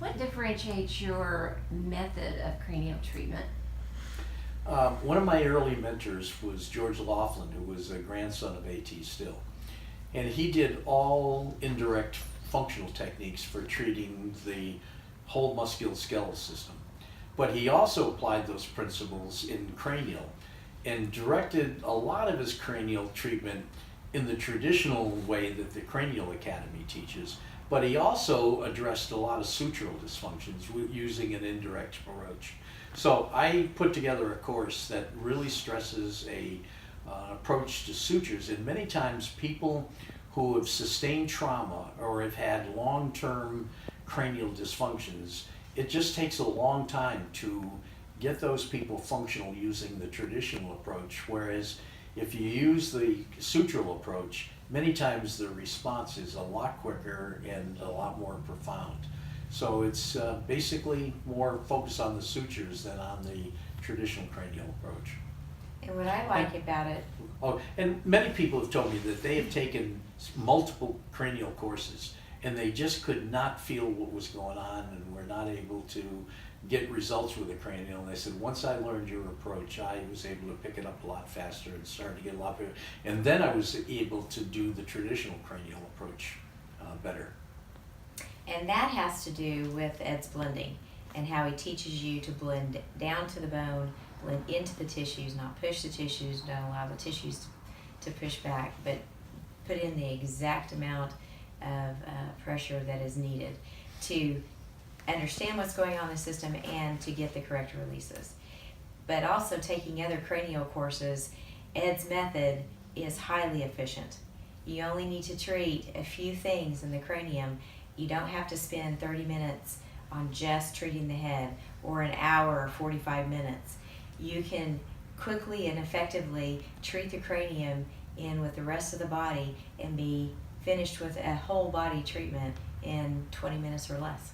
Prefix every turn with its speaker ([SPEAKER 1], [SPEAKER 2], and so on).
[SPEAKER 1] What differentiates your method of cranial treatment?
[SPEAKER 2] One of my early mentors was George Laughlin, who was a grandson of A.T. Still. And he did all indirect functional techniques for treating the whole musculoskeletal system. But he also applied those principles in cranial and directed a lot of his cranial treatment in the traditional way that the Cranial Academy teaches. But he also addressed a lot of sutural dysfunctions using an indirect approach. So I put together a course that really stresses an approach to sutures, and many times people who have sustained trauma or have had long-term cranial dysfunctions, it just takes a long time to get those people functional using the traditional approach, whereas if you use the sutural approach, many times the response is a lot quicker and a lot more profound. So it's basically more focused on the sutures than on the traditional cranial approach.
[SPEAKER 3] And what I like about it,
[SPEAKER 2] Oh, and many people have told me that they have taken multiple cranial courses and they just could not feel what was going on and were not able to get results with the cranial. And they said, once I learned your approach, I was able to pick it up a lot faster and started to get a lot better. And then I was able to do the traditional cranial approach better.
[SPEAKER 3] and that has to do with Ed's blending and how he teaches you to blend down to the bone, blend into the tissues, not push the tissues, don't allow the tissues to push back, but put in the exact amount of pressure that is needed to understand what's going on in the system and to get the correct releases. But also taking other cranial courses, Ed's method is highly efficient. You only need to treat a few things in the cranium. You don't have to spend 30 minutes on just treating the head or an hour or 45 minutes. You can quickly and effectively treat the cranium in with the rest of the body and be finished with a whole body treatment in 20 minutes or less.